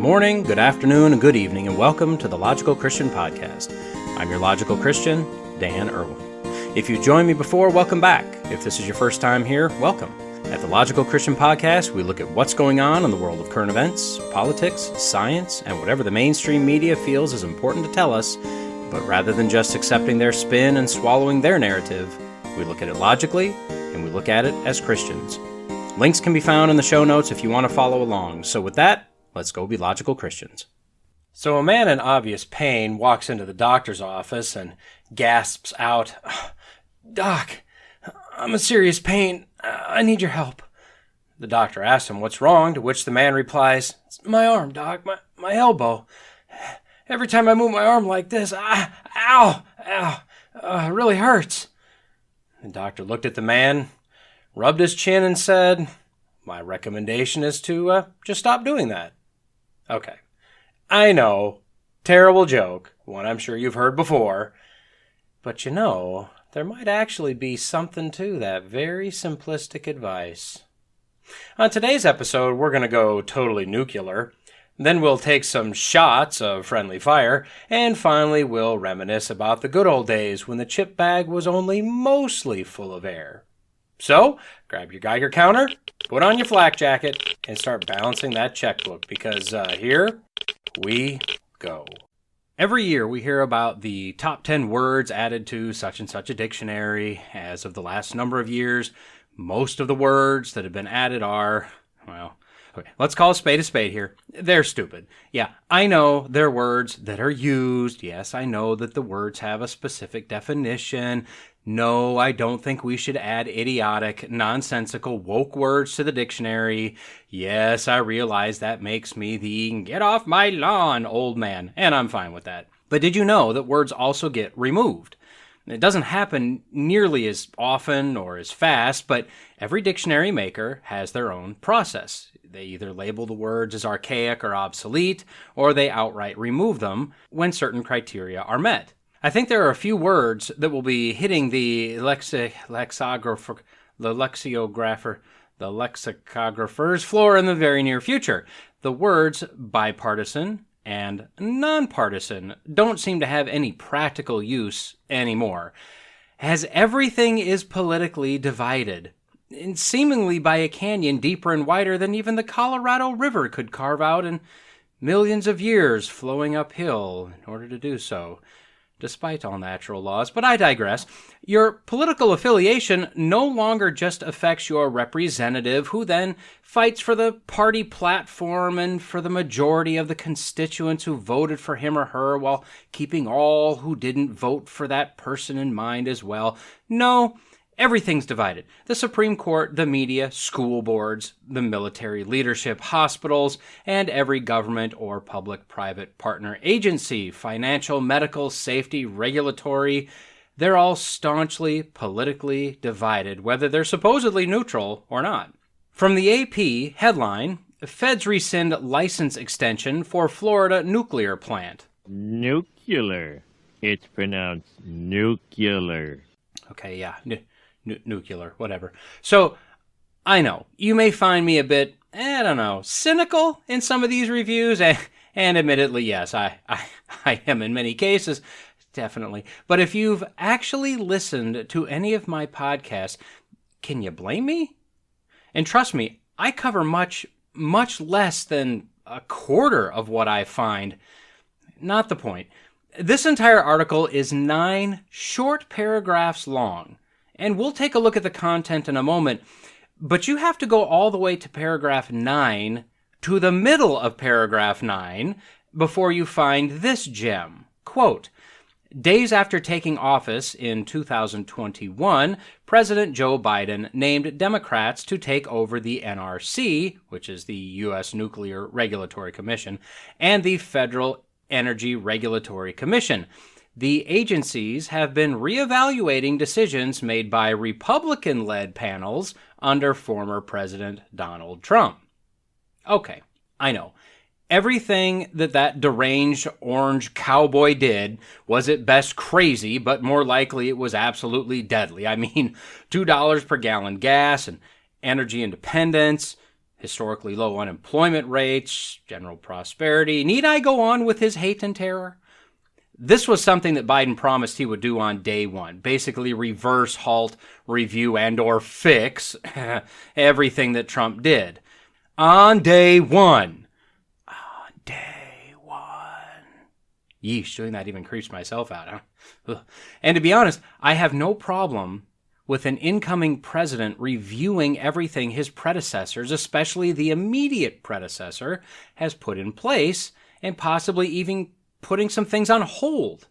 Good morning, good afternoon, and good evening, and welcome to the Logical Christian Podcast. I'm your Logical Christian, Dan Erwin. If you've joined me before, welcome back. If this is your first time here, welcome. At the Logical Christian Podcast, we look at what's going on in the world of current events, politics, science, and whatever the mainstream media feels is important to tell us, but rather than just accepting their spin and swallowing their narrative, we look at it logically, and we look at it as Christians. Links can be found in the show notes if you want to follow along. So with that, let's go be logical Christians. So a man in obvious pain walks into the doctor's office and gasps out, "Doc, I'm in serious pain. I need your help." The doctor asks him what's wrong, to which the man replies, "It's my arm, Doc, my elbow. Every time I move my arm like this, it really hurts." The doctor looked at the man, rubbed his chin, and said, "My recommendation is to just stop doing that." Okay, I know, terrible joke, one I'm sure you've heard before, but you know, there might actually be something to that very simplistic advice. On today's episode, we're going to go totally nuclear, then we'll take some shots of friendly fire, and finally we'll reminisce about the good old days when the chip bag was only mostly full of air. So, grab your Geiger counter, put on your flak jacket, and start balancing that checkbook, because here we go. Every year we hear about the top 10 words added to such and such a dictionary. As of the last number of years, most of the words that have been added are, well, okay, let's call a spade here. They're stupid. Yeah, I know they're words that are used. Yes, I know that the words have a specific definition. No, I don't think we should add idiotic, nonsensical, woke words to the dictionary. Yes, I realize that makes me the get off my lawn old man, and I'm fine with that. But did you know that words also get removed? It doesn't happen nearly as often or as fast, but every dictionary maker has their own process. They either label the words as archaic or obsolete, or they outright remove them when certain criteria are met. I think there are a few words that will be hitting the lexicographer's floor in the very near future. The words bipartisan and nonpartisan don't seem to have any practical use anymore, as everything is politically divided, and seemingly by a canyon deeper and wider than even the Colorado River could carve out in millions of years flowing uphill in order to do so, despite all natural laws. But I digress. Your political affiliation no longer just affects your representative, who then fights for the party platform and for the majority of the constituents who voted for him or her, while keeping all who didn't vote for that person in mind as well. No, everything's divided. The Supreme Court, the media, school boards, the military leadership, hospitals, and every government or public-private partner agency, financial, medical, safety, regulatory, they're all staunchly politically divided, whether they're supposedly neutral or not. From the AP headline, Feds rescind license extension for Florida nuclear plant. Nucular. It's pronounced nuclear. Okay, yeah. Nucular, whatever. So, I know, you may find me a bit, cynical in some of these reviews, and admittedly, yes, I am in many cases, definitely. But if you've actually listened to any of my podcasts, can you blame me? And trust me, I cover much less than a quarter of what I find. Not the point. This entire article is 9 short paragraphs long. And we'll take a look at the content in a moment, but you have to go all the way to paragraph 9, to the middle of paragraph 9, before you find this gem. Quote, days after taking office in 2021, President Joe Biden named Democrats to take over the NRC, which is the U.S. Nuclear Regulatory Commission, and the Federal Energy Regulatory Commission. The agencies have been reevaluating decisions made by Republican-led panels under former President Donald Trump. Okay, I know. Everything that deranged orange cowboy did was at best crazy, but more likely it was absolutely deadly. I mean, $2 per gallon gas and energy independence, historically low unemployment rates, general prosperity. Need I go on with his hate and terror? This was something that Biden promised he would do on day one. Basically reverse, halt, review, and or fix everything that Trump did. On day one. On day one. Yeesh, doing that even creeps myself out, huh? Ugh. And to be honest, I have no problem with an incoming president reviewing everything his predecessors, especially the immediate predecessor, has put in place, and possibly even putting some things on hold.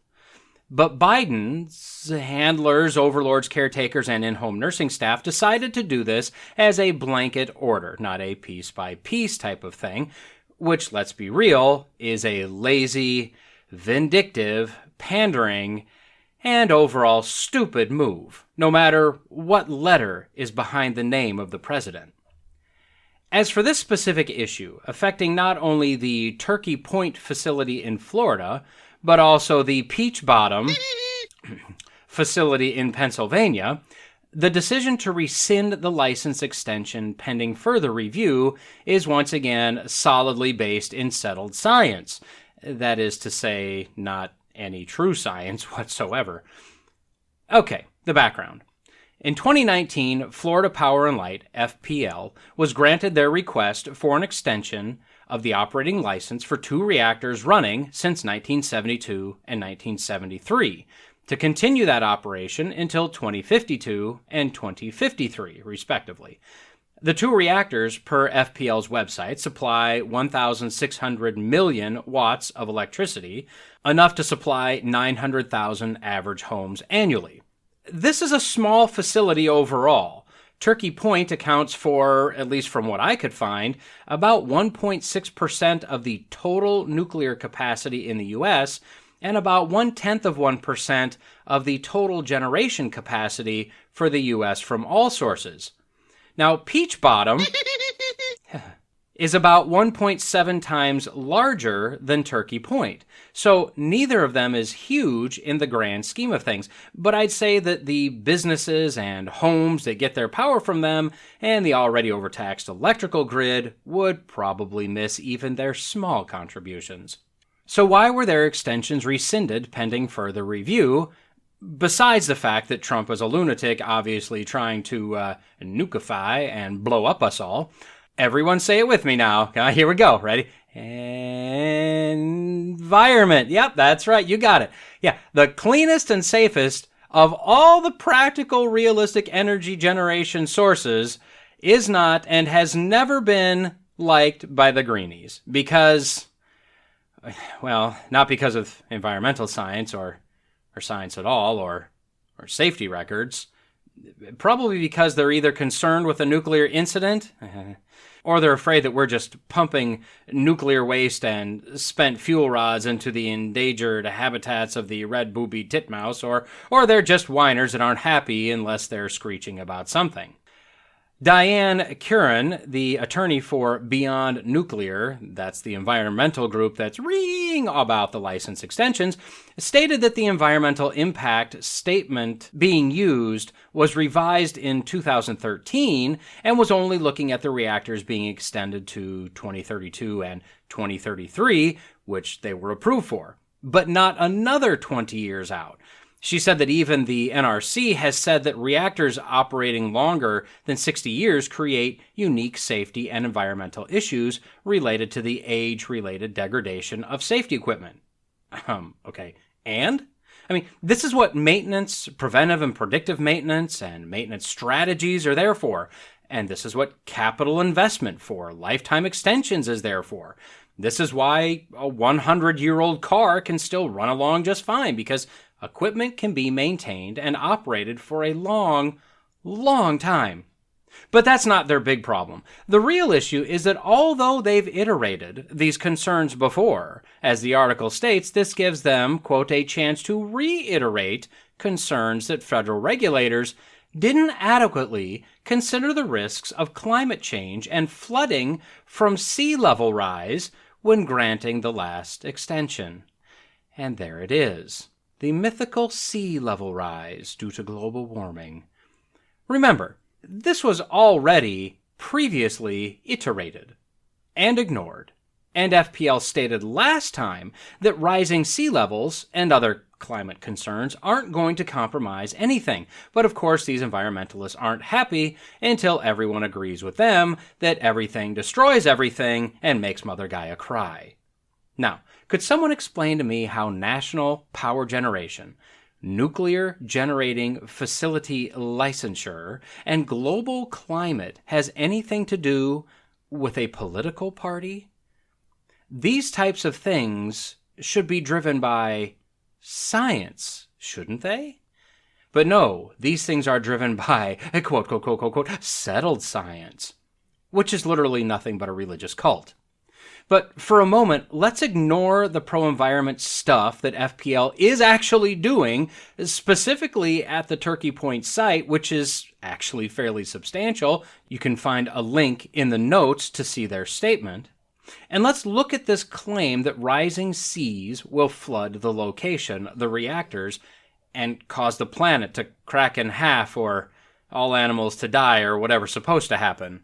But Biden's handlers, overlords, caretakers, and in-home nursing staff decided to do this as a blanket order, not a piece-by-piece type of thing, which, let's be real, is a lazy, vindictive, pandering, and overall stupid move, no matter what letter is behind the name of the president. As for this specific issue, affecting not only the Turkey Point facility in Florida, but also the Peach Bottom facility in Pennsylvania, the decision to rescind the license extension pending further review is once again solidly based in settled science. That is to say, not any true science whatsoever. Okay, the background. In 2019, Florida Power and Light, FPL, was granted their request for an extension of the operating license for 2 reactors running since 1972 and 1973, to continue that operation until 2052 and 2053, respectively. The 2 reactors, per FPL's website, supply 1,600 million watts of electricity, enough to supply 900,000 average homes annually. This is a small facility overall. Turkey Point accounts for, at least from what I could find, about 1.6% of the total nuclear capacity in the U.S., and about 0.1% of the total generation capacity for the U.S. from all sources. Now, Peach Bottom is about 1.7 times larger than Turkey Point. So neither of them is huge in the grand scheme of things. But I'd say that the businesses and homes that get their power from them and the already overtaxed electrical grid would probably miss even their small contributions. So why were their extensions rescinded pending further review? Besides the fact that Trump is a lunatic, obviously trying to nukeify and blow up us all. Everyone say it with me now. Here we go. Ready? Environment. Yep, that's right. You got it. Yeah, the cleanest and safest of all the practical, realistic energy generation sources is not and has never been liked by the greenies. Because, well, not because of environmental science or science at all or safety records. Probably because they're either concerned with a nuclear incident or they're afraid that we're just pumping nuclear waste and spent fuel rods into the endangered habitats of the red-boobied titmouse, or they're just whiners that aren't happy unless they're screeching about something. Diane Curran, the attorney for Beyond Nuclear, that's the environmental group that's reading about the license extensions, stated that the environmental impact statement being used was revised in 2013 and was only looking at the reactors being extended to 2032 and 2033, which they were approved for, but not another 20 years out. She said that even the NRC has said that reactors operating longer than 60 years create unique safety and environmental issues related to the age-related degradation of safety equipment. Okay, and? I mean, this is what maintenance, preventive and predictive maintenance, and maintenance strategies are there for. And this is what capital investment for lifetime extensions is there for. This is why a 100-year-old car can still run along just fine, because equipment can be maintained and operated for a long, long time. But that's not their big problem. The real issue is that although they've iterated these concerns before, as the article states, this gives them, quote, a chance to reiterate concerns that federal regulators didn't adequately consider the risks of climate change and flooding from sea level rise when granting the last extension. And there it is. The mythical sea level rise due to global warming. Remember, this was already previously iterated and ignored. And FPL stated last time that rising sea levels and other climate concerns aren't going to compromise anything. But of course, these environmentalists aren't happy until everyone agrees with them that everything destroys everything and makes Mother Gaia cry. Now, could someone explain to me how national power generation, nuclear generating facility licensure, and global climate has anything to do with a political party? These types of things should be driven by science, shouldn't they? But no, these things are driven by, quote, quote, quote, quote, quote, settled science, which is literally nothing but a religious cult. But for a moment, let's ignore the pro-environment stuff that FPL is actually doing, specifically at the Turkey Point site, which is actually fairly substantial. You can find a link in the notes to see their statement. And let's look at this claim that rising seas will flood the location, the reactors, and cause the planet to crack in half or all animals to die or whatever's supposed to happen.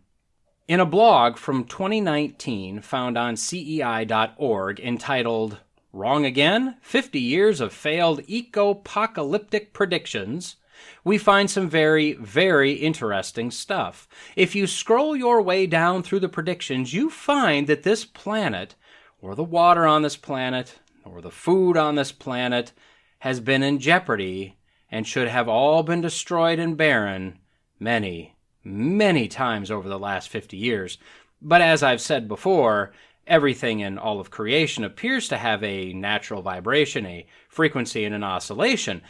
In a blog from 2019 found on CEI.org entitled Wrong Again? 50 Years of Failed Eco-Apocalyptic Predictions, we find some very, very interesting stuff. If you scroll your way down through the predictions, you find that this planet, or the water on this planet, or the food on this planet, has been in jeopardy and should have all been destroyed and barren many, many times over the last 50 years. But as I've said before, everything in all of creation appears to have a natural vibration, a frequency, and an oscillation.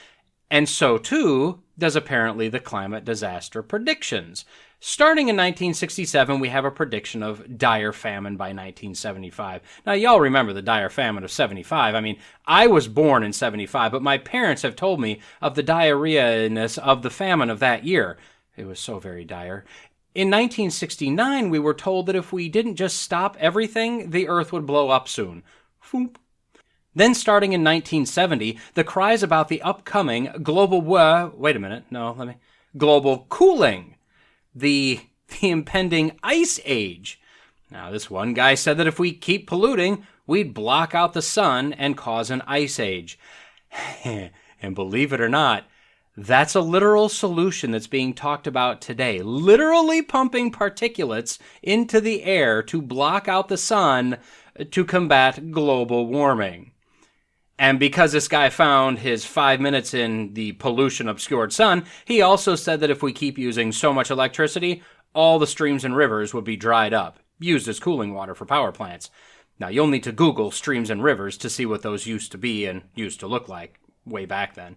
And so, too, does apparently the climate disaster predictions. Starting in 1967, we have a prediction of dire famine by 1975. Now, y'all remember the dire famine of 75. I mean, I was born in 75, but my parents have told me of the diarrhea-ness of the famine of that year. It was so very dire. In 1969, we were told that if we didn't just stop everything, the Earth would blow up soon. Foop. Then starting in 1970, the cries about the upcoming global global cooling, the impending ice age. Now, this one guy said that if we keep polluting, we'd block out the sun and cause an ice age. And believe it or not, that's a literal solution that's being talked about today. Literally pumping particulates into the air to block out the sun to combat global warming. And because this guy found his 5 minutes in the pollution-obscured sun, he also said that if we keep using so much electricity, all the streams and rivers would be dried up, used as cooling water for power plants. Now, you'll need to Google streams and rivers to see what those used to be and used to look like way back then.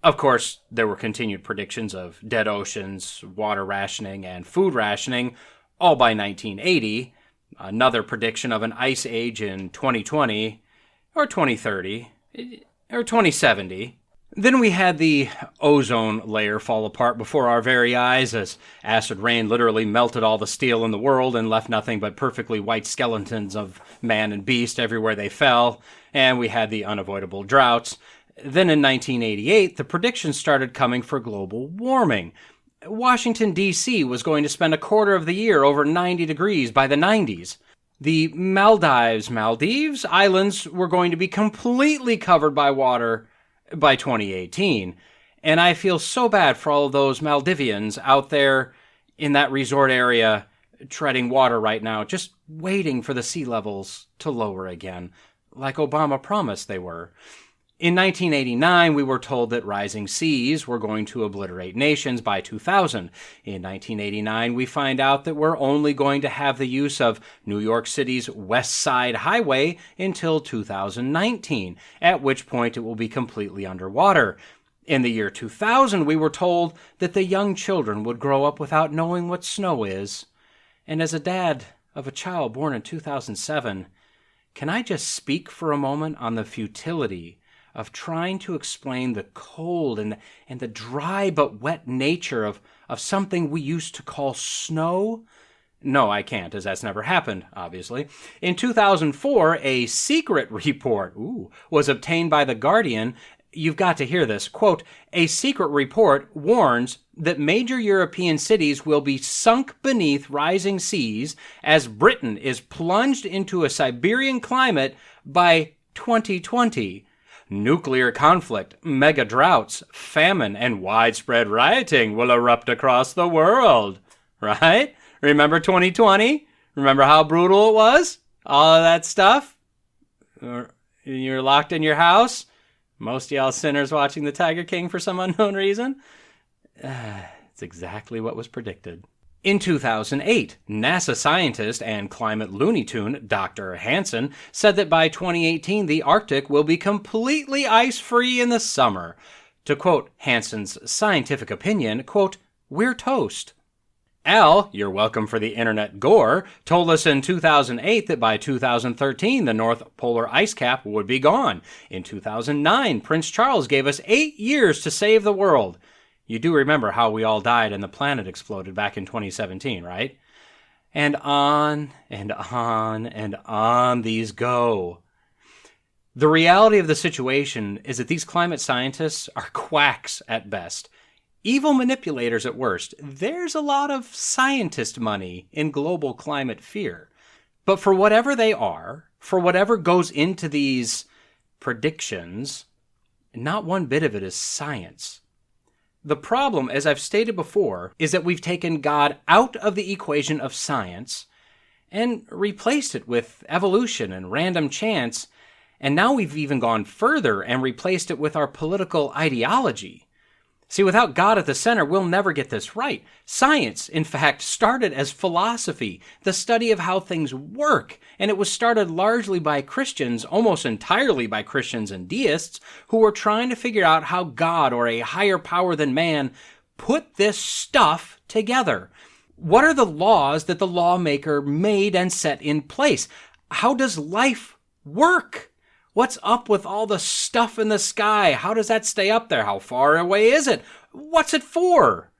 Of course, there were continued predictions of dead oceans, water rationing, and food rationing, all by 1980. Another prediction of an ice age in 2020, or 2030, or 2070. Then we had the ozone layer fall apart before our very eyes as acid rain literally melted all the steel in the world and left nothing but perfectly white skeletons of man and beast everywhere they fell. And we had the unavoidable droughts. Then in 1988, the predictions started coming for global warming. Washington, D.C. was going to spend a quarter of the year over 90 degrees by the 90s. The Maldives islands were going to be completely covered by water by 2018. And I feel so bad for all of those Maldivians out there in that resort area treading water right now, just waiting for the sea levels to lower again, like Obama promised they were. In 1989, we were told that rising seas were going to obliterate nations by 2000. In 1989, we find out that we're only going to have the use of New York City's West Side Highway until 2019, at which point it will be completely underwater. In the year 2000, we were told that the young children would grow up without knowing what snow is. And as a dad of a child born in 2007, can I just speak for a moment on the futility of trying to explain the cold and the dry but wet nature of something we used to call snow? No, I can't, as that's never happened, obviously. In 2004, a secret report was obtained by The Guardian you've got to hear this. Quote, a secret report warns that major European cities will be sunk beneath rising seas as Britain is plunged into a Siberian climate by 2020. Nuclear conflict, mega droughts, famine, and widespread rioting will erupt across the world. Right? Remember 2020? Remember how brutal it was? All of that stuff? You're locked in your house? Most of y'all sinners watching the Tiger King for some unknown reason? It's exactly what was predicted. In 2008, NASA scientist and climate Looney Tune Dr. Hansen said that by 2018 the Arctic will be completely ice-free in the summer. To quote Hansen's scientific opinion, quote, we're toast. Al, you're welcome for the internet gore, told us in 2008 that by 2013 the North Polar ice cap would be gone. In 2009, Prince Charles gave us 8 years to save the world. You do remember how we all died and the planet exploded back in 2017, right? And on and on and on these go. The reality of the situation is that these climate scientists are quacks at best. Evil manipulators at worst. There's a lot of scientist money in global climate fear. But for whatever they are, for whatever goes into these predictions, not one bit of it is science. The problem, as I've stated before, is that we've taken God out of the equation of science and replaced it with evolution and random chance, and now we've even gone further and replaced it with our political ideology. See, without God at the center, we'll never get this right. Science, in fact, started as philosophy, the study of how things work, and it was started largely by Christians, almost entirely by Christians and deists, who were trying to figure out how God, or a higher power than man, put this stuff together. What are the laws that the lawmaker made and set in place? How does life work? What's up with all the stuff in the sky? How does that stay up there? How far away is it? What's it for?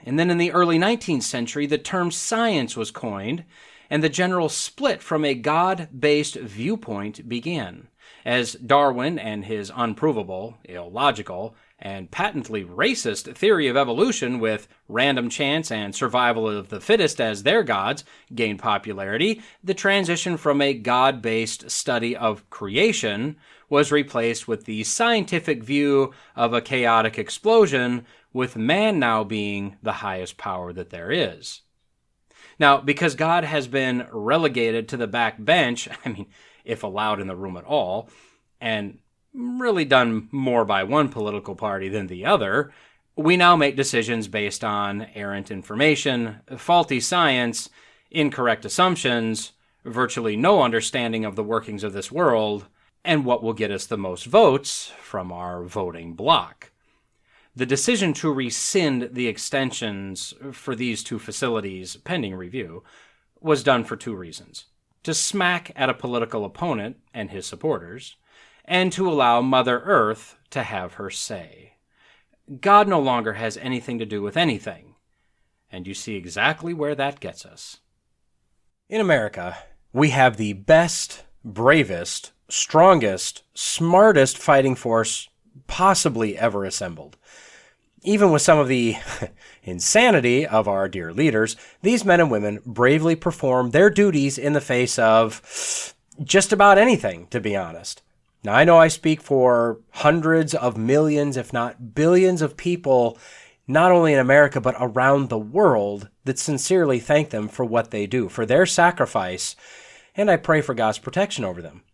And then in the early 19th century, the term science was coined, and the general split from a God-based viewpoint began, as Darwin and his unprovable, illogical, and patently racist theory of evolution with random chance and survival of the fittest as their gods gained popularity. The transition from a God-based study of creation was replaced with the scientific view of a chaotic explosion, with man now being the highest power that there is. Now, because God has been relegated to the back bench, if allowed in the room at all, and really done more by one political party than the other, we now make decisions based on errant information, faulty science, incorrect assumptions, virtually no understanding of the workings of this world, and what will get us the most votes from our voting bloc. The decision to rescind the extensions for these two facilities, pending review, was done for two reasons: to smack at a political opponent and his supporters, and to allow Mother Earth to have her say. God no longer has anything to do with anything, and you see exactly where that gets us. In America, we have the best, bravest, strongest, smartest fighting force possibly ever assembled. Even with some of the insanity of our dear leaders, these men and women bravely perform their duties in the face of just about anything, to be honest. Now, I know I speak for hundreds of millions, if not billions of people, not only in America, but around the world, that sincerely thank them for what they do, for their sacrifice, and I pray for God's protection over them.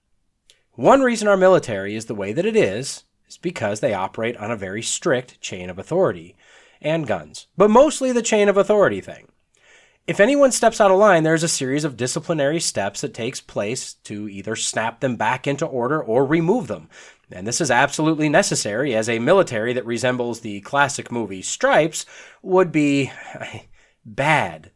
One reason our military is the way that it is because they operate on a very strict chain of authority and guns, but mostly the chain of authority thing. If anyone steps out of line, there's a series of disciplinary steps that takes place to either snap them back into order or remove them. And this is absolutely necessary, as a military that resembles the classic movie Stripes would be bad.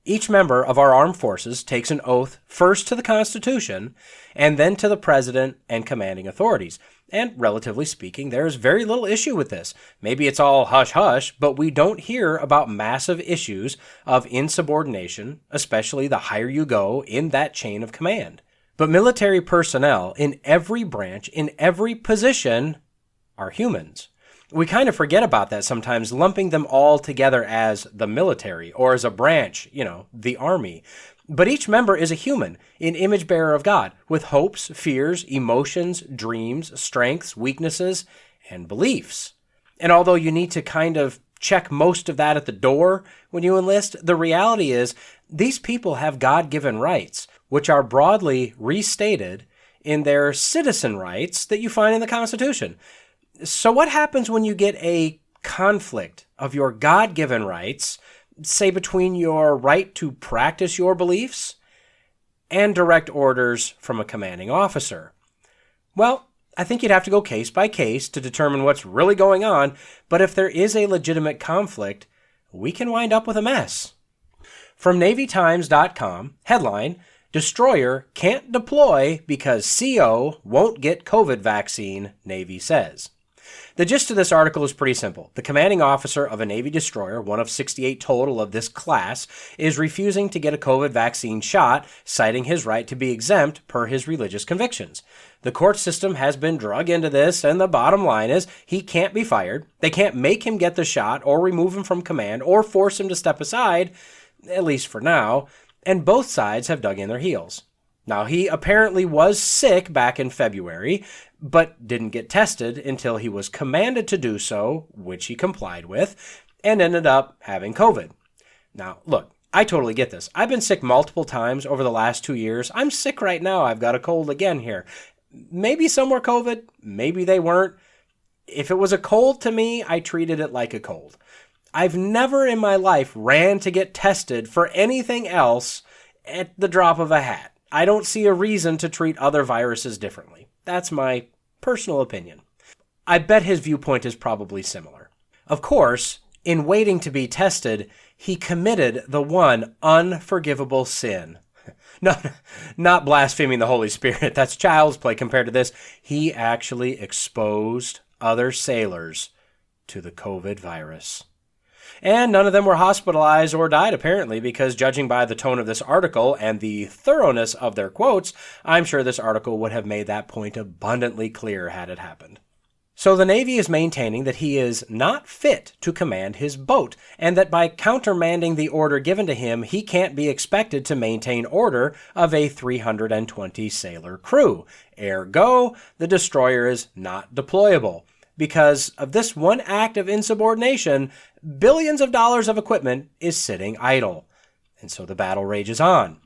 Each member of our armed forces takes an oath first to the Constitution and then to the President and commanding authorities. And relatively speaking, there's very little issue with this. Maybe it's all hush-hush, but we don't hear about massive issues of insubordination, especially the higher you go in that chain of command. But military personnel in every branch, in every position, are humans. We kind of forget about that sometimes, lumping them all together as the military or as a branch, the army. But each member is a human, an image bearer of God, with hopes, fears, emotions, dreams, strengths, weaknesses, and beliefs. And although you need to kind of check most of that at the door when you enlist, the reality is these people have God-given rights, which are broadly restated in their citizen rights that you find in the Constitution. So what happens when you get a conflict of your God-given rights, say between your right to practice your beliefs and direct orders from a commanding officer? Well, I think you'd have to go case by case to determine what's really going on, but if there is a legitimate conflict, we can wind up with a mess. From NavyTimes.com, headline, Destroyer can't deploy because CO won't get COVID vaccine, Navy says. The gist of this article is pretty simple. The commanding officer of a Navy destroyer, one of 68 total of this class, is refusing to get a COVID vaccine shot, citing his right to be exempt per his religious convictions. The court system has been drug into this, and the bottom line is he can't be fired. They can't make him get the shot or remove him from command or force him to step aside, at least for now, and both sides have dug in their heels. Now, he apparently was sick back in February, but didn't get tested until he was commanded to do so, which he complied with, and ended up having COVID. Now, look, I totally get this. I've been sick multiple times over the last 2 years. I'm sick right now. I've got a cold again here. Maybe some were COVID, maybe they weren't. If it was a cold to me, I treated it like a cold. I've never in my life ran to get tested for anything else at the drop of a hat. I don't see a reason to treat other viruses differently. That's my personal opinion. I bet his viewpoint is probably similar. Of course, in waiting to be tested, he committed the one unforgivable sin. No, not blaspheming the Holy Spirit. That's child's play compared to this. He actually exposed other sailors to the COVID virus. And none of them were hospitalized or died, apparently, because judging by the tone of this article and the thoroughness of their quotes, I'm sure this article would have made that point abundantly clear had it happened. So the Navy is maintaining that he is not fit to command his boat, and that by countermanding the order given to him, he can't be expected to maintain order of a 320-sailor crew. Ergo, the destroyer is not deployable. Because of this one act of insubordination, billions of dollars of equipment is sitting idle. And so the battle rages on.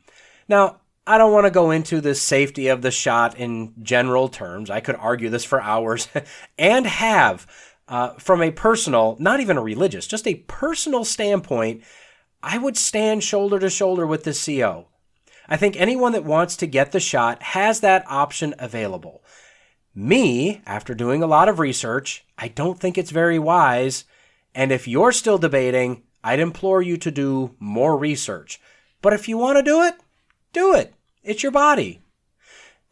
Now, I don't want to go into the safety of the shot in general terms. I could argue this for hours and have, from a personal, not even a religious, just a personal standpoint, I would stand shoulder to shoulder with the CO. I think anyone that wants to get the shot has that option available. Me, after doing a lot of research, I don't think it's very wise, and if you're still debating, I'd implore you to do more research. But if you want to do it, do it. It's your body.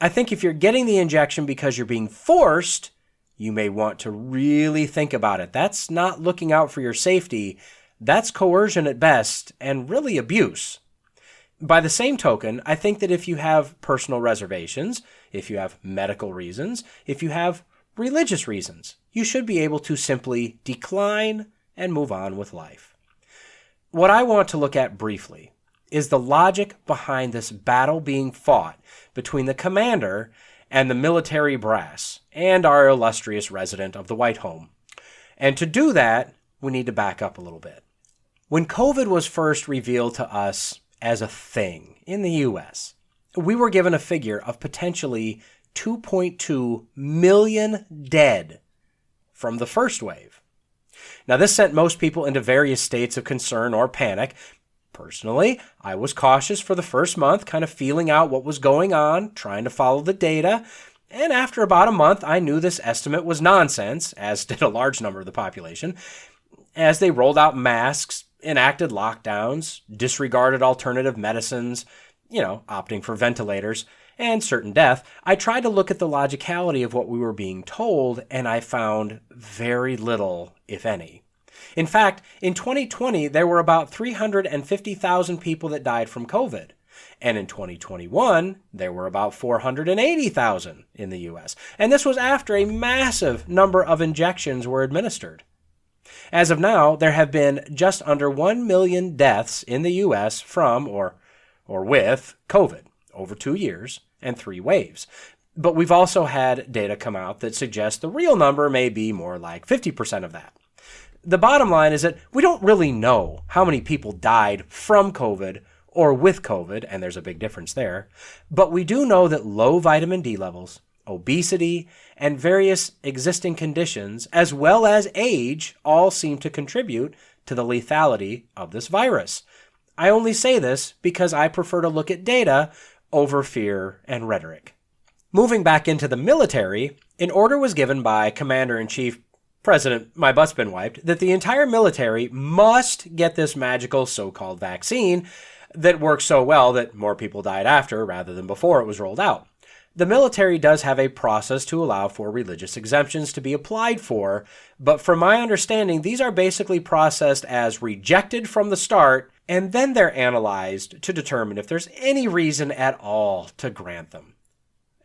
I think if you're getting the injection because you're being forced, you may want to really think about it. That's not looking out for your safety. That's coercion at best, and really abuse. By the same token, I think that if you have personal reservations, if you have medical reasons, if you have religious reasons, you should be able to simply decline and move on with life. What I want to look at briefly is the logic behind this battle being fought between the commander and the military brass and our illustrious resident of the White Home. And to do that, we need to back up a little bit. When COVID was first revealed to us as a thing in the U.S., we were given a figure of potentially 2.2 million dead from the first wave. Now, this sent most people into various states of concern or panic. Personally, I was cautious for the first month, kind of feeling out what was going on, trying to follow the data. And after about a month, I knew this estimate was nonsense, as did a large number of the population, as they rolled out masks, enacted lockdowns, disregarded alternative medicines, opting for ventilators, and certain death. I tried to look at the logicality of what we were being told, and I found very little, if any. In fact, in 2020, there were about 350,000 people that died from COVID. And in 2021, there were about 480,000 in the U.S. And this was after a massive number of injections were administered. As of now, there have been just under 1 million deaths in the U.S. from or with COVID over 2 years and 3 waves. But we've also had data come out that suggests the real number may be more like 50% of that. The bottom line is that we don't really know how many people died from COVID or with COVID, and there's a big difference there. But we do know that low vitamin D levels, obesity, and various existing conditions, as well as age, all seem to contribute to the lethality of this virus. I only say this because I prefer to look at data over fear and rhetoric. Moving back into the military, an order was given by Commander-in-Chief President My Butt's Been Wiped that the entire military must get this magical so-called vaccine that works so well that more people died after rather than before it was rolled out. The military does have a process to allow for religious exemptions to be applied for, but from my understanding, these are basically processed as rejected from the start, and then they're analyzed to determine if there's any reason at all to grant them.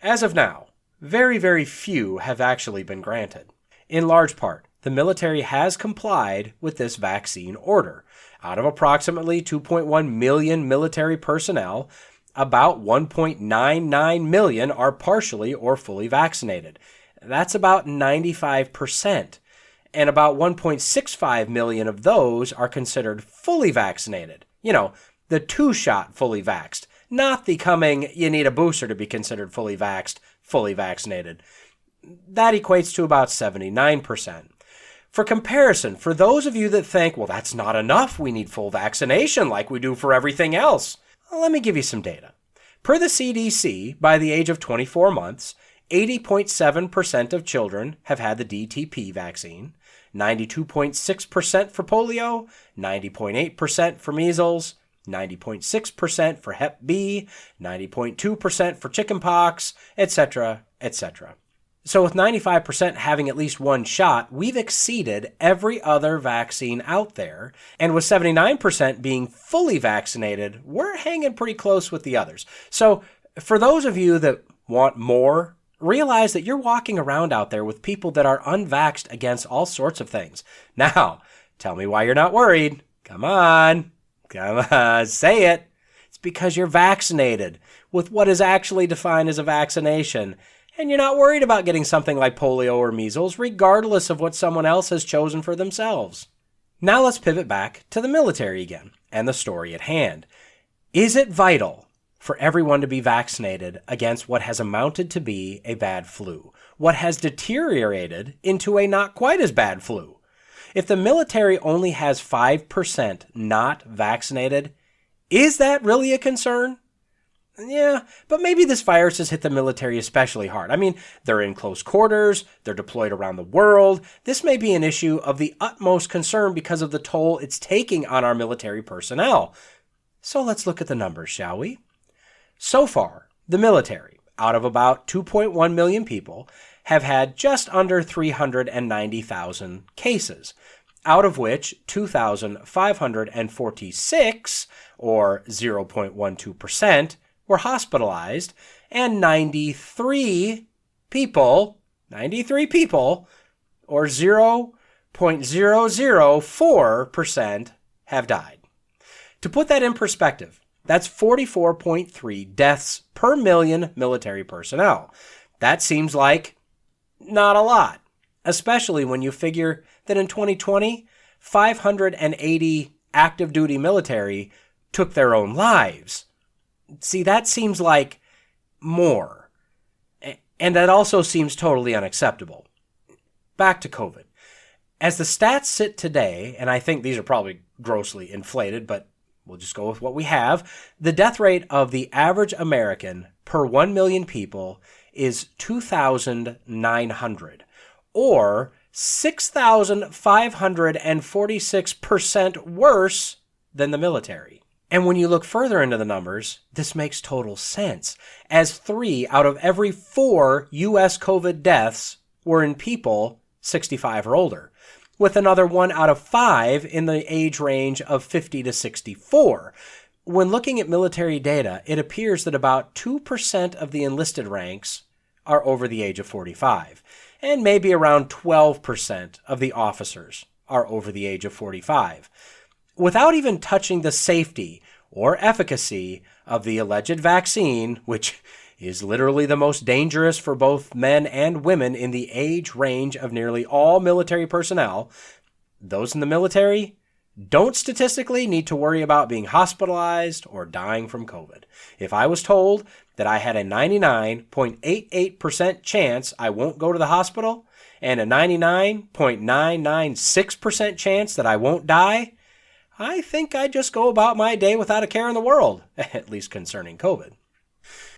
As of now, very, very few have actually been granted. In large part, the military has complied with this vaccine order. Out of approximately 2.1 million military personnel, about 1.99 million are partially or fully vaccinated. That's about 95%. And about 1.65 million of those are considered fully vaccinated. You know, the 2-shot fully vaxxed, not the coming, you need a booster to be considered fully vaxxed, fully vaccinated. That equates to about 79%. For comparison, for those of you that think, well, that's not enough, we need full vaccination like we do for everything else, let me give you some data. Per the CDC, by the age of 24 months, 80.7% of children have had the DTP vaccine, 92.6% for polio, 90.8% for measles, 90.6% for Hep B, 90.2% for chickenpox, etc., etc. So with 95% having at least one shot, we've exceeded every other vaccine out there. And with 79% being fully vaccinated, we're hanging pretty close with the others. So for those of you that want more, realize that you're walking around out there with people that are unvaxxed against all sorts of things. Now, tell me why you're not worried. Come on, say it. It's because you're vaccinated with what is actually defined as a vaccination. And you're not worried about getting something like polio or measles, regardless of what someone else has chosen for themselves. Now let's pivot back to the military again, and the story at hand. Is it vital for everyone to be vaccinated against what has amounted to be a bad flu, what has deteriorated into a not quite as bad flu? If the military only has 5% not vaccinated, is that really a concern? Yeah, but maybe this virus has hit the military especially hard. I mean, they're in close quarters, they're deployed around the world. This may be an issue of the utmost concern because of the toll it's taking on our military personnel. So let's look at the numbers, shall we? So far, the military, out of about 2.1 million people, have had just under 390,000 cases, out of which 2,546, or 0.12%, were hospitalized, and 93 people, or 0.004%, have died. To put that in perspective, that's 44.3 deaths per million military personnel. That seems like not a lot, especially when you figure that in 2020, 580 active duty military took their own lives. See, that seems like more. And that also seems totally unacceptable. Back to COVID. As the stats sit today, and I think these are probably grossly inflated, but we'll just go with what we have, the death rate of the average American per 1 million people is 2,900, or 6,546% worse than the military. And when you look further into the numbers, this makes total sense, as 3 out of every 4 U.S. COVID deaths were in people 65 or older, with another 1 out of 5 in the age range of 50 to 64. When looking at military data, it appears that about 2% of the enlisted ranks are over the age of 45, and maybe around 12% of the officers are over the age of 45, without even touching the safety or efficacy of the alleged vaccine, which is literally the most dangerous for both men and women in the age range of nearly all military personnel. Those in the military don't statistically need to worry about being hospitalized or dying from COVID. If I was told that I had a 99.88% chance I won't go to the hospital and a 99.996% chance that I won't die, I think I'd just go about my day without a care in the world, at least concerning COVID.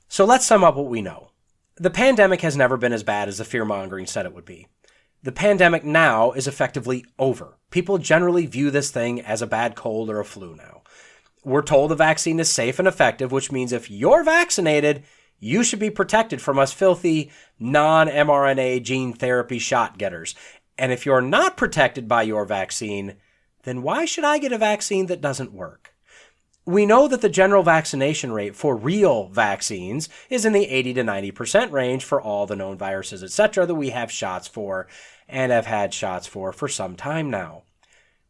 So let's sum up what we know. The pandemic has never been as bad as the fear-mongering said it would be. The pandemic now is effectively over. People generally view this thing as a bad cold or a flu now. We're told the vaccine is safe and effective, which means if you're vaccinated, you should be protected from us filthy non-mRNA gene therapy shot getters. And if you're not protected by your vaccine, then why should I get a vaccine that doesn't work? We know that the general vaccination rate for real vaccines is in the 80 to 90% range for all the known viruses, etc., that we have shots for and have had shots for some time now.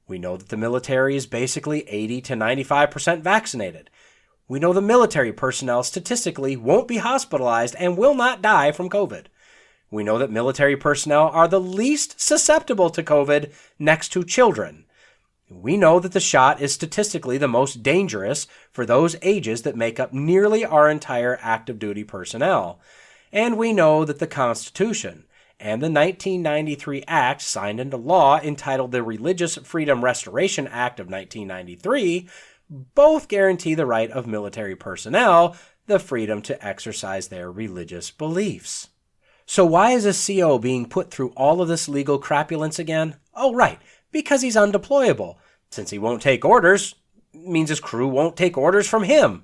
We know that the military is basically 80 to 95% vaccinated. We know the military personnel statistically won't be hospitalized and will not die from COVID. We know that military personnel are the least susceptible to COVID next to children. We know that the shot is statistically the most dangerous for those ages that make up nearly our entire active duty personnel. And we know that the Constitution and the 1993 Act signed into law entitled the Religious Freedom Restoration Act of 1993 both guarantee the right of military personnel the freedom to exercise their religious beliefs. So why is a CO being put through all of this legal crapulence again? Oh, right, because he's undeployable. Since he won't take orders, means his crew won't take orders from him.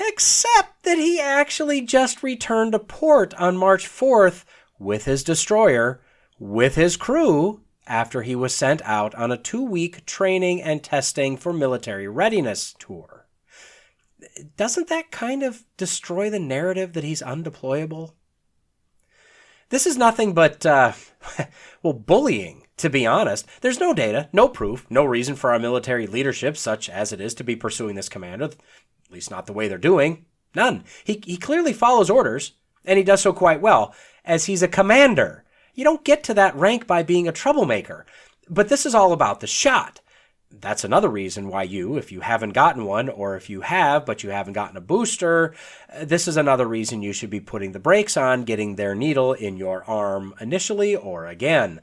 Except that he actually just returned to port on March 4th with his destroyer, with his crew, after he was sent out on a 2-week training and testing for military readiness tour. Doesn't that kind of destroy the narrative that he's undeployable? This is nothing but, bullying. To be honest, there's no data, no proof, no reason for our military leadership, such as it is, to be pursuing this commander, at least not the way they're doing. None. He clearly follows orders, and he does so quite well, as he's a commander. You don't get to that rank by being a troublemaker. But this is all about the shot. That's another reason why you, if you haven't gotten one, or if you have, but you haven't gotten a booster, this is another reason you should be putting the brakes on getting their needle in your arm initially or again.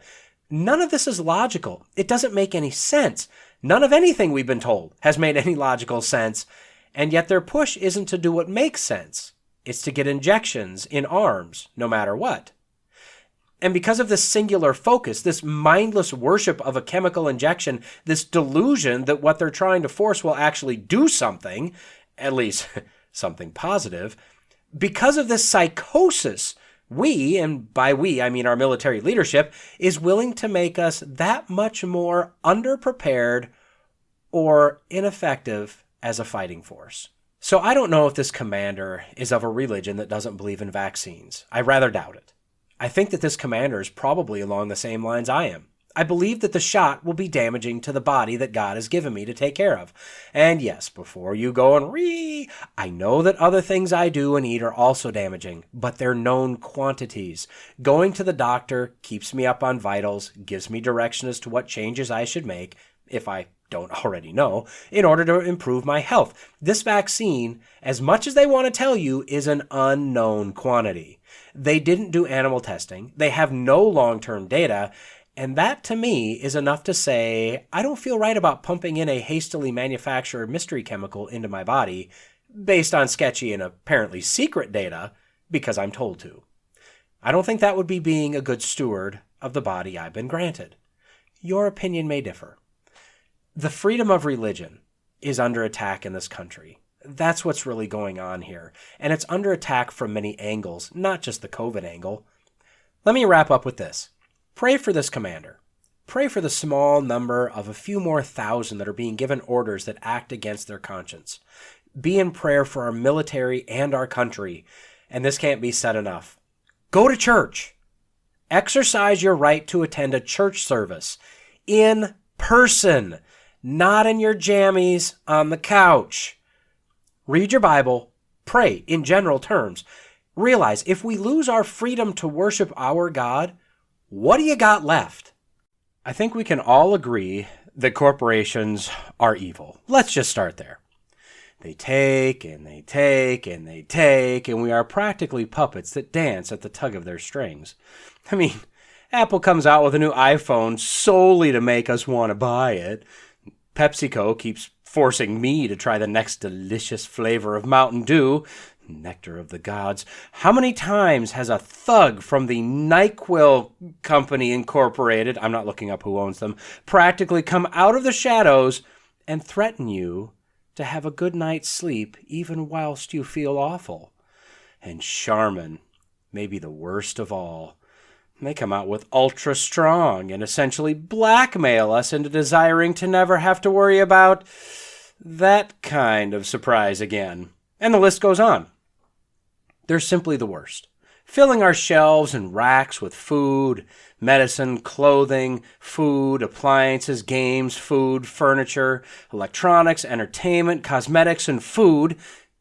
None of this is logical. It doesn't make any sense. None of anything we've been told has made any logical sense, and yet their push isn't to do what makes sense. It's to get injections in arms, no matter what. And because of this singular focus, this mindless worship of a chemical injection, this delusion that what they're trying to force will actually do something, at least something positive, because of this psychosis, we, and by we I mean our military leadership, is willing to make us that much more underprepared or ineffective as a fighting force. So I don't know if this commander is of a religion that doesn't believe in vaccines. I rather doubt it. I think that this commander is probably along the same lines I am. I believe that the shot will be damaging to the body that God has given me to take care of. And yes, before you go and I know that other things I do and eat are also damaging, but they're known quantities. Going to the doctor keeps me up on vitals, gives me direction as to what changes I should make, if I don't already know, in order to improve my health. This vaccine, as much as they want to tell you, is an unknown quantity. They didn't do animal testing. They have no long-term data. And that, to me, is enough to say, I don't feel right about pumping in a hastily manufactured mystery chemical into my body based on sketchy and apparently secret data because I'm told to. I don't think that would be being a good steward of the body I've been granted. Your opinion may differ. The freedom of religion is under attack in this country. That's what's really going on here. And it's under attack from many angles, not just the COVID angle. Let me wrap up with this. Pray for this commander. Pray for the small number of a few more thousand that are being given orders that act against their conscience. Be in prayer for our military and our country, and this can't be said enough. Go to church. Exercise your right to attend a church service in person, not in your jammies on the couch. Read your Bible, pray in general terms. Realize if we lose our freedom to worship our God, what do you got left? I think we can all agree that corporations are evil. Let's just start there. They take and they take and they take, and we are practically puppets that dance at the tug of their strings. I mean, Apple comes out with a new iPhone solely to make us want to buy it. PepsiCo keeps forcing me to try the next delicious flavor of Mountain Dew, nectar of the gods. How many times has a thug from the NyQuil Company Incorporated, I'm not looking up who owns them, practically come out of the shadows and threaten you to have a good night's sleep even whilst you feel awful? And Charmin, maybe the worst of all. They come out with Ultra Strong and essentially blackmail us into desiring to never have to worry about that kind of surprise again. And the list goes on. They're simply the worst, filling our shelves and racks with food, medicine, clothing, food, appliances, games, food, furniture, electronics, entertainment, cosmetics, and food.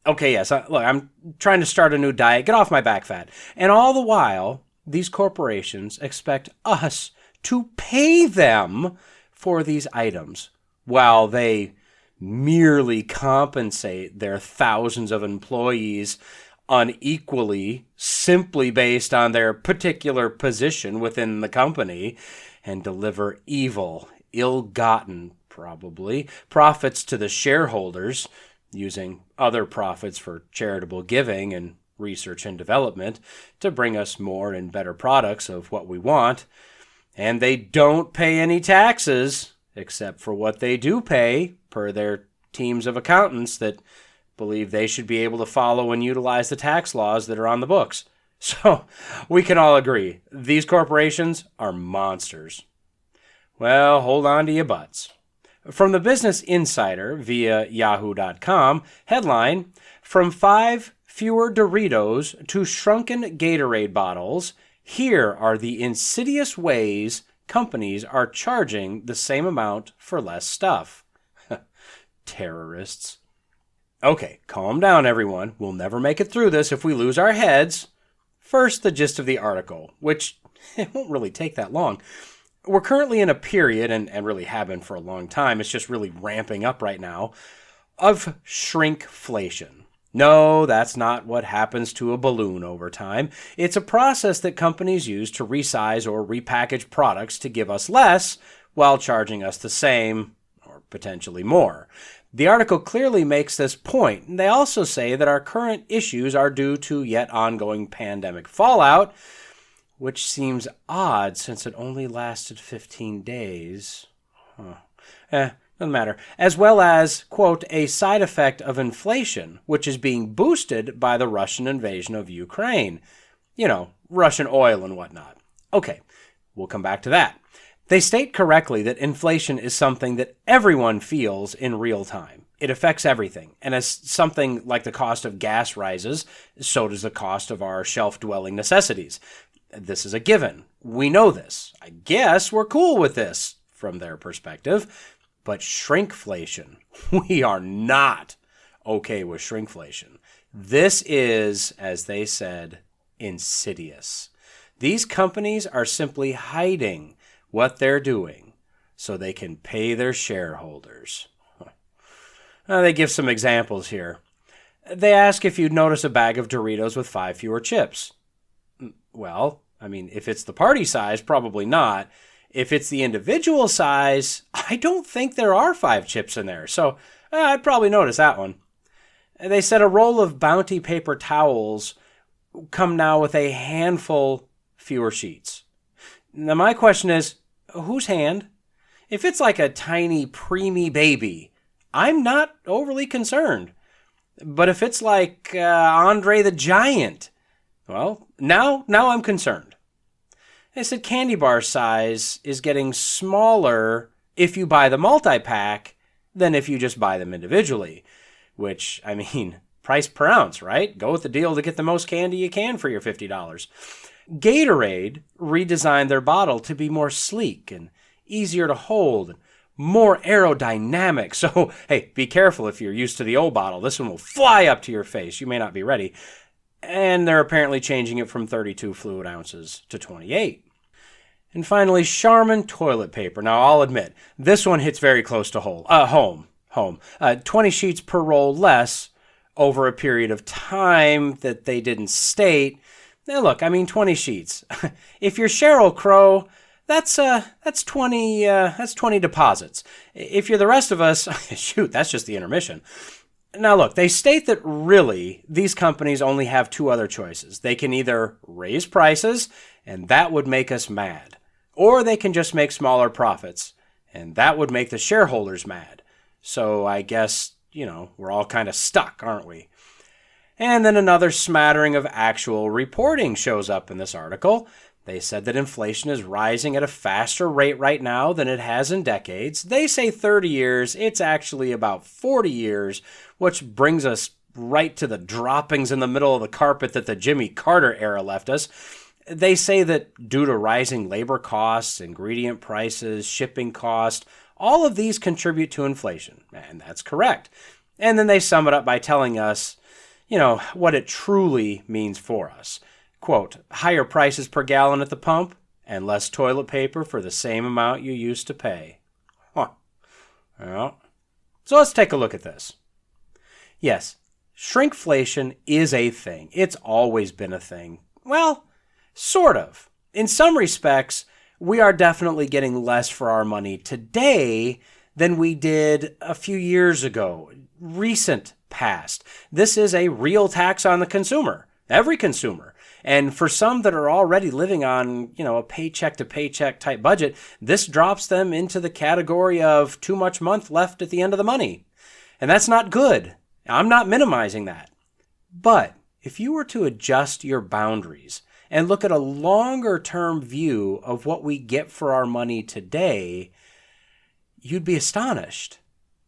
Okay, yes, look, I'm trying to start a new diet. Get off my back, fat. And all the while, these corporations expect us to pay them for these items while they merely compensate their thousands of employees unequally simply based on their particular position within the company and deliver evil, ill-gotten, probably, profits to the shareholders using other profits for charitable giving and research and development to bring us more and better products of what we want. And they don't pay any taxes except for what they do pay per their teams of accountants that believe they should be able to follow and utilize the tax laws that are on the books. So we can all agree, these corporations are monsters. Well, hold on to your butts. From the Business Insider via yahoo.com, headline, From 5 fewer Doritos to shrunken Gatorade bottles, here are the insidious ways companies are charging the same amount for less stuff. Terrorists. Okay, calm down, everyone. We'll never make it through this if we lose our heads. First, the gist of the article, which it won't really take that long. We're currently in a period, and really have been for a long time, it's just really ramping up right now, of shrinkflation. No, that's not what happens to a balloon over time. It's a process that companies use to resize or repackage products to give us less while charging us the same, or potentially more. The article clearly makes this point, and they also say that our current issues are due to yet ongoing pandemic fallout, which seems odd since it only lasted 15 days. Doesn't matter. As well as, quote, a side effect of inflation, which is being boosted by the Russian invasion of Ukraine. You know, Russian oil and whatnot. Okay, we'll come back to that. They state correctly that inflation is something that everyone feels in real time. It affects everything. And as something like the cost of gas rises, so does the cost of our shelf-dwelling necessities. This is a given. We know this. I guess we're cool with this from their perspective. But shrinkflation, we are not okay with shrinkflation. This is, as they said, insidious. These companies are simply hiding what they're doing so they can pay their shareholders. They give some examples here. They ask if you'd notice a bag of Doritos with 5 fewer chips. Well, I mean, if it's the party size, probably not. If it's the individual size, I don't think there are 5 chips in there, so I'd probably notice that one. They said a roll of Bounty paper towels come now with a handful fewer sheets. Now my question is, whose hand? If it's like a tiny preemie baby, I'm not overly concerned. But if it's like Andre the Giant, well, now I'm concerned. They said candy bar size is getting smaller if you buy the multi-pack than if you just buy them individually. Which, I mean, price per ounce, right? Go with the deal to get the most candy you can for your $50. Gatorade redesigned their bottle to be more sleek and easier to hold, more aerodynamic. So, hey, be careful if you're used to the old bottle. This one will fly up to your face. You may not be ready. And they're apparently changing it from 32 fluid ounces to 28. And finally, Charmin toilet paper. Now, I'll admit, this one hits very close to home. 20 sheets per roll less over a period of time that they didn't state. Now, look, I mean, 20 sheets. If you're Sheryl Crow, that's 20 deposits. If you're the rest of us, shoot, that's just the intermission. Now, look, they state that really these companies only have two other choices. They can either raise prices, and that would make us mad, or they can just make smaller profits, and that would make the shareholders mad. So I guess, we're all kind of stuck, aren't we? And then another smattering of actual reporting shows up in this article. They said that inflation is rising at a faster rate right now than it has in decades. They say 30 years. It's actually about 40 years, which brings us right to the droppings in the middle of the carpet that the Jimmy Carter era left us. They say that due to rising labor costs, ingredient prices, shipping costs, all of these contribute to inflation. And that's correct. And then they sum it up by telling us, what it truly means for us. Quote, higher prices per gallon at the pump and less toilet paper for the same amount you used to pay. Huh. Well, so let's take a look at this. Yes, shrinkflation is a thing. It's always been a thing. Well, sort of. In some respects, we are definitely getting less for our money today than we did a few years ago. Recent past. This is a real tax on the consumer, every consumer. And for some that are already living on, a paycheck to paycheck type budget, this drops them into the category of too much month left at the end of the money. And that's not good. I'm not minimizing that. But if you were to adjust your boundaries and look at a longer term view of what we get for our money today, you'd be astonished.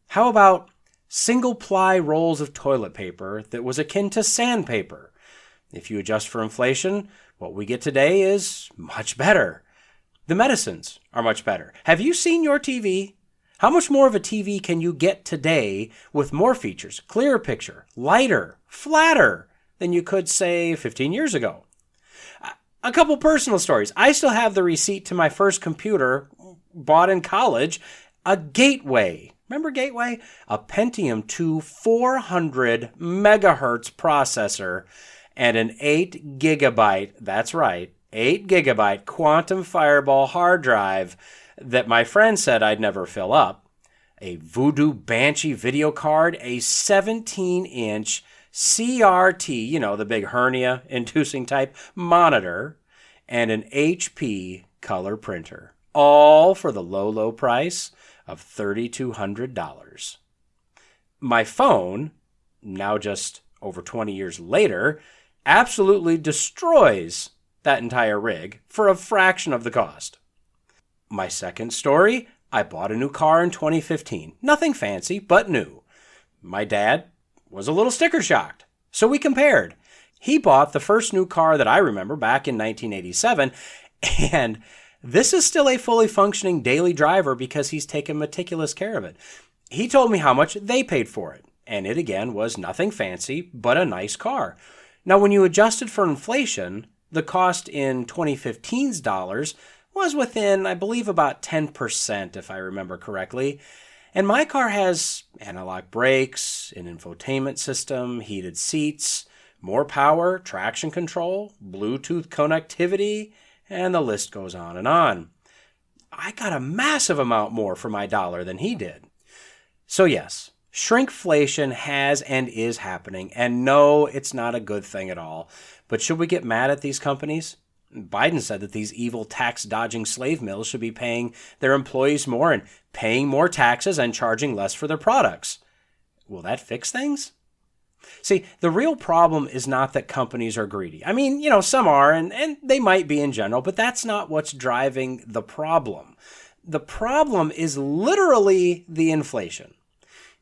How about single ply rolls of toilet paper that was akin to sandpaper? If you adjust for inflation, what we get today is much better. The medicines are much better. Have you seen your TV? How much more of a TV can you get today with more features, clearer picture, lighter, flatter than you could, say, 15 years ago? A couple personal stories. I still have the receipt to my first computer bought in college, a Gateway. Remember Gateway? A Pentium 2 400 megahertz processor and an 8 gigabyte, that's right, 8 gigabyte quantum fireball hard drive that my friend said I'd never fill up, a Voodoo Banshee video card, a 17-inch CRT, the big hernia-inducing type monitor, and an HP color printer, all for the low, low price of $3,200. My phone, now just over 20 years later, absolutely destroys that entire rig for a fraction of the cost. My second story, I bought a new car in 2015. Nothing fancy, but new. My dad was a little sticker shocked, so we compared. He bought the first new car that I remember back in 1987, and this is still a fully functioning daily driver because he's taken meticulous care of it. He told me how much they paid for it, and it again was nothing fancy, but a nice car. Now, when you adjusted for inflation, the cost in 2015's dollars was within, I believe, about 10%, if I remember correctly. And my car has analog brakes, an infotainment system, heated seats, more power, traction control, Bluetooth connectivity, and the list goes on and on. I got a massive amount more for my dollar than he did. So yes, shrinkflation has and is happening, and no, it's not a good thing at all. But should we get mad at these companies? Biden said that these evil tax-dodging slave mills should be paying their employees more and paying more taxes and charging less for their products. Will that fix things? See, the real problem is not that companies are greedy. I mean, some are, and they might be in general, but that's not what's driving the problem. The problem is literally the inflation.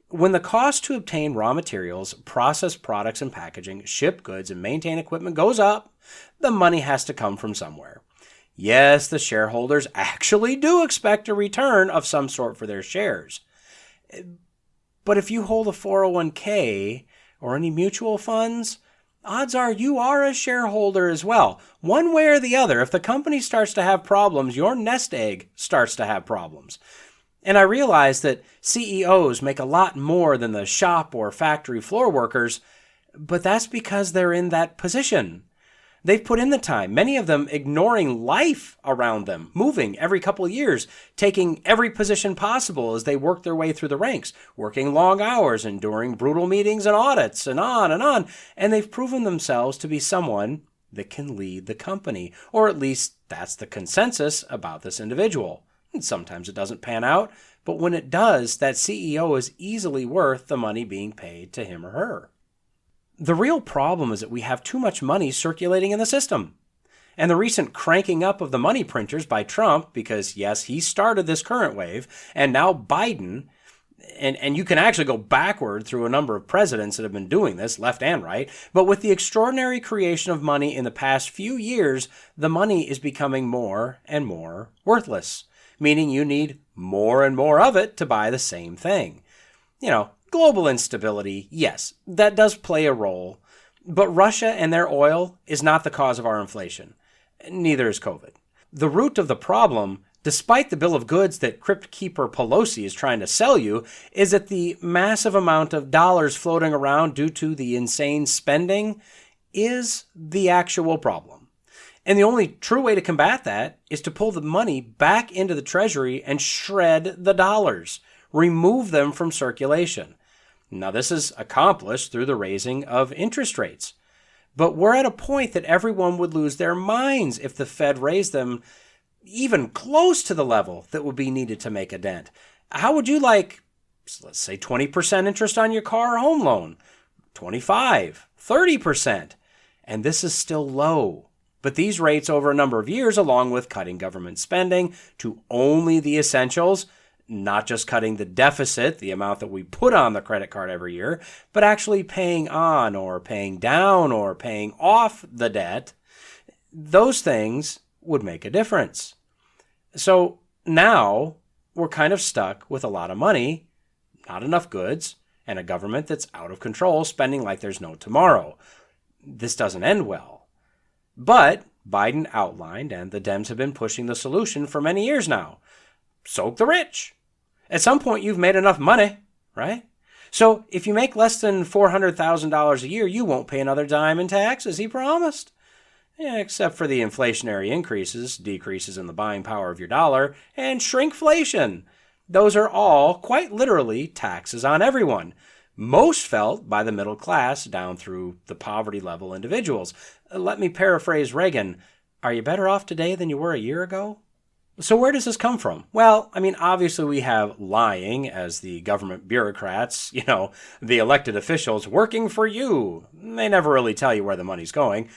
When the cost to obtain raw materials, process products and packaging, ship goods, and maintain equipment goes up, the money has to come from somewhere. Yes, the shareholders actually do expect a return of some sort for their shares. But if you hold a 401k or any mutual funds, odds are you are a shareholder as well. One way or the other, if the company starts to have problems, your nest egg starts to have problems. And I realize that CEOs make a lot more than the shop or factory floor workers, but that's because they're in that position. They've put in the time, many of them ignoring life around them, moving every couple of years, taking every position possible as they work their way through the ranks, working long hours, enduring brutal meetings and audits, and on and on. And they've proven themselves to be someone that can lead the company, or at least that's the consensus about this individual. And sometimes it doesn't pan out, but when it does, that CEO is easily worth the money being paid to him or her. The real problem is that we have too much money circulating in the system. And the recent cranking up of the money printers by Trump, because yes, he started this current wave, and now Biden, and you can actually go backward through a number of presidents that have been doing this, left and right, but with the extraordinary creation of money in the past few years, the money is becoming more and more worthless, meaning you need more and more of it to buy the same thing. Global instability, yes, that does play a role, but Russia and their oil is not the cause of our inflation. Neither is COVID. The root of the problem, despite the bill of goods that Crypt Keeper Pelosi is trying to sell you, is that the massive amount of dollars floating around due to the insane spending is the actual problem. And the only true way to combat that is to pull the money back into the Treasury and shred the dollars, remove them from circulation. Now, this is accomplished through the raising of interest rates. But we're at a point that everyone would lose their minds if the Fed raised them even close to the level that would be needed to make a dent. How would you like, let's say, 20% interest on your car or home loan? 25, 30%. And this is still low. But these rates over a number of years, along with cutting government spending to only the essentials, not just cutting the deficit, the amount that we put on the credit card every year, but actually paying on or paying down or paying off the debt, those things would make a difference. So now we're kind of stuck with a lot of money, not enough goods, and a government that's out of control, spending like there's no tomorrow. This doesn't end well. But Biden outlined, and the Dems have been pushing the solution for many years now. Soak the rich. At some point, you've made enough money, right? So if you make less than $400,000 a year, you won't pay another dime in taxes, he promised. Yeah, except for the inflationary increases, decreases in the buying power of your dollar, and shrinkflation. Those are all, quite literally, taxes on everyone. Most felt by the middle class down through the poverty level individuals. Let me paraphrase Reagan. Are you better off today than you were a year ago? So where does this come from? Well, obviously we have lying as the government bureaucrats, the elected officials working for you. They never really tell you where the money's going.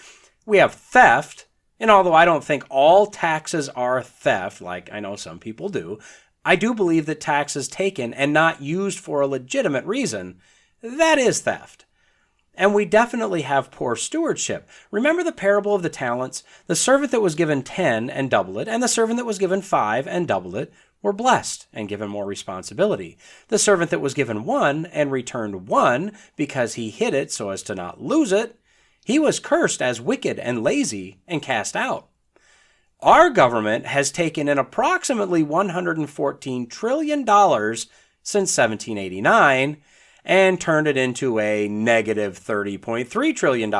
We have theft, and although I don't think all taxes are theft, like I know some people do, I do believe that taxes taken and not used for a legitimate reason, that is theft. And we definitely have poor stewardship. Remember the parable of the talents? The servant that was given 10 and double it, and the servant that was given 5 and double it, were blessed and given more responsibility. The servant that was given 1 and returned 1 because he hid it so as to not lose it, he was cursed as wicked and lazy and cast out. Our government has taken in approximately $114 trillion since 1789, and turned it into a negative $30.3 trillion.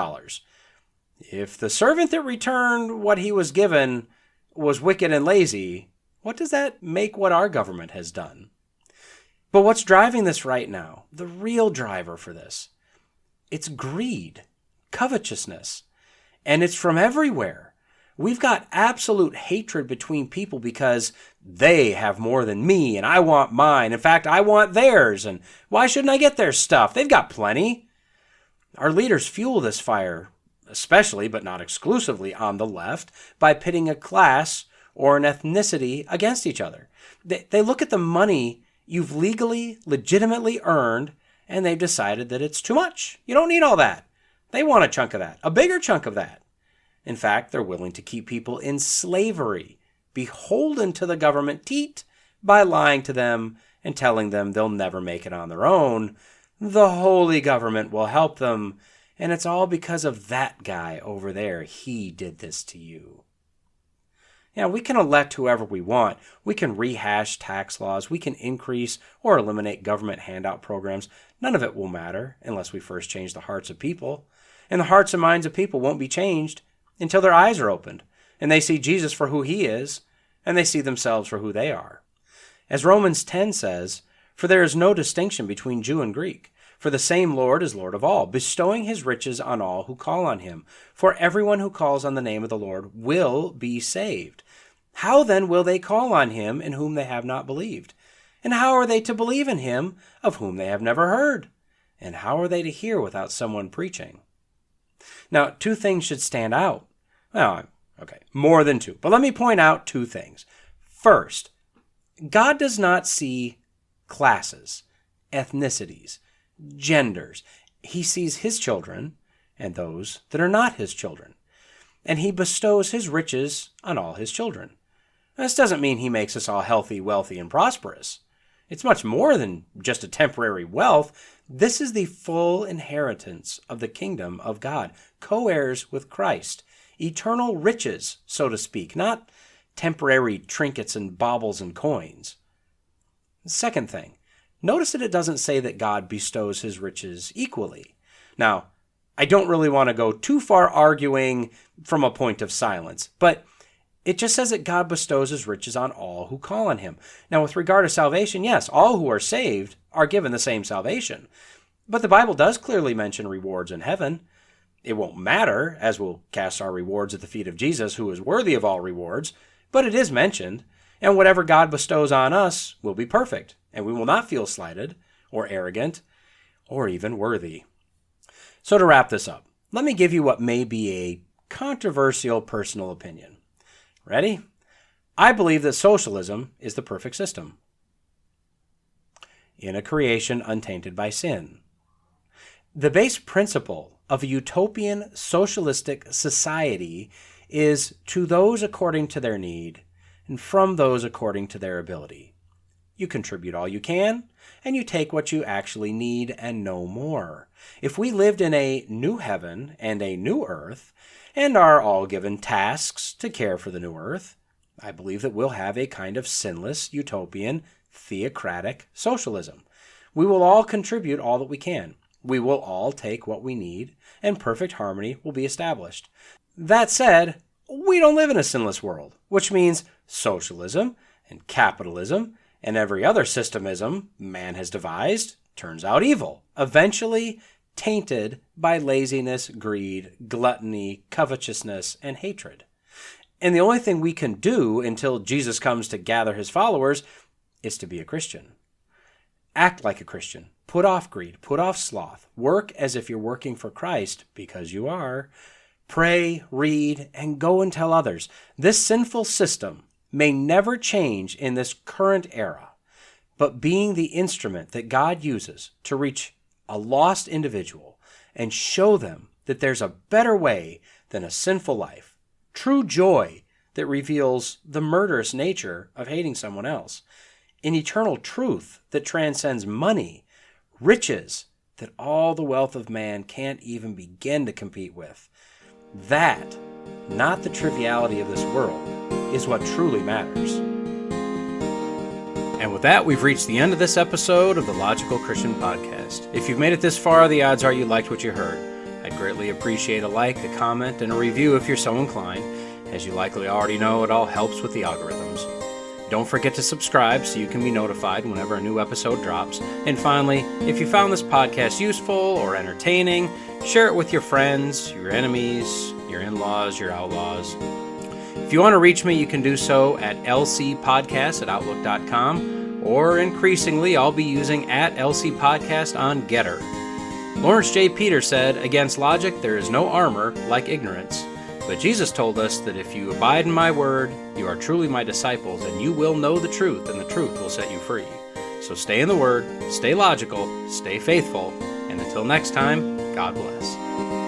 If the servant that returned what he was given was wicked and lazy, what does that make what our government has done? But what's driving this right now, the real driver for this, it's greed, covetousness, and it's from everywhere. We've got absolute hatred between people because they have more than me and I want mine. In fact, I want theirs. And why shouldn't I get their stuff? They've got plenty. Our leaders fuel this fire, especially but not exclusively on the left, by pitting a class or an ethnicity against each other. They look at the money you've legitimately earned, and they've decided that it's too much. You don't need all that. They want a chunk of that, a bigger chunk of that. In fact, they're willing to keep people in slavery, beholden to the government teat, by lying to them and telling them they'll never make it on their own. The holy government will help them, and it's all because of that guy over there. He did this to you. Yeah, we can elect whoever we want. We can rehash tax laws. We can increase or eliminate government handout programs. None of it will matter unless we first change the hearts of people. And the hearts and minds of people won't be changed until their eyes are opened and they see Jesus for who he is and they see themselves for who they are. As Romans 10 says, "For there is no distinction between Jew and Greek, for the same Lord is Lord of all, bestowing his riches on all who call on him. For everyone who calls on the name of the Lord will be saved. How then will they call on him in whom they have not believed? And how are they to believe in him of whom they have never heard? And how are they to hear without someone preaching?" Now, two things should stand out. Well, okay, more than two. But let me point out two things. First, God does not see classes, ethnicities, genders. He sees his children and those that are not his children. And he bestows his riches on all his children. This doesn't mean he makes us all healthy, wealthy, and prosperous. It's much more than just a temporary wealth. This is the full inheritance of the kingdom of God, co-heirs with Christ, eternal riches, so to speak, not temporary trinkets and baubles and coins. The second thing, notice that it doesn't say that God bestows his riches equally. Now, I don't really want to go too far arguing from a point of silence, but it just says that God bestows his riches on all who call on him. Now, with regard to salvation, yes, all who are saved are given the same salvation. But the Bible does clearly mention rewards in heaven. It won't matter, as we'll cast our rewards at the feet of Jesus, who is worthy of all rewards, but it is mentioned, and whatever God bestows on us will be perfect, and we will not feel slighted or arrogant or even worthy. So to wrap this up, let me give you what may be a controversial personal opinion. Ready? I believe that socialism is the perfect system in a creation untainted by sin. The base principle of a utopian socialistic society is to those according to their need and from those according to their ability. You contribute all you can, and you take what you actually need and no more. If we lived in a new heaven and a new earth, and are all given tasks to care for the new earth, I believe that we'll have a kind of sinless, utopian, theocratic socialism. We will all contribute all that we can. We will all take what we need, and perfect harmony will be established. That said, we don't live in a sinless world, which means socialism and capitalism and every other systemism man has devised turns out evil, eventually tainted by laziness, greed, gluttony, covetousness, and hatred. And the only thing we can do until Jesus comes to gather his followers is to be a Christian. Act like a Christian. Put off greed. Put off sloth. Work as if you're working for Christ, because you are. Pray, read, and go and tell others. This sinful system may never change in this current era, but being the instrument that God uses to reach a lost individual and show them that there's a better way than a sinful life, true joy that reveals the murderous nature of hating someone else, an eternal truth that transcends money, riches that all the wealth of man can't even begin to compete with. That, not the triviality of this world, is what truly matters. And with that, we've reached the end of this episode of the Logical Christian Podcast. If you've made it this far, the odds are you liked what you heard. I'd greatly appreciate a like, a comment, and a review if you're so inclined. As you likely already know, it all helps with the algorithms. Don't forget to subscribe so you can be notified whenever a new episode drops. And finally, if you found this podcast useful or entertaining, share it with your friends, your enemies, your in-laws, your outlaws. If you want to reach me, you can do so at lcpodcast@outlook.com, or increasingly, I'll be using @lcpodcast on Getter. Lawrence J. Peters said, "Against logic there is no armor like ignorance. But Jesus told us that if you abide in my word, you are truly my disciples, and you will know the truth, and the truth will set you free." So stay in the word, stay logical, stay faithful, and until next time, God bless.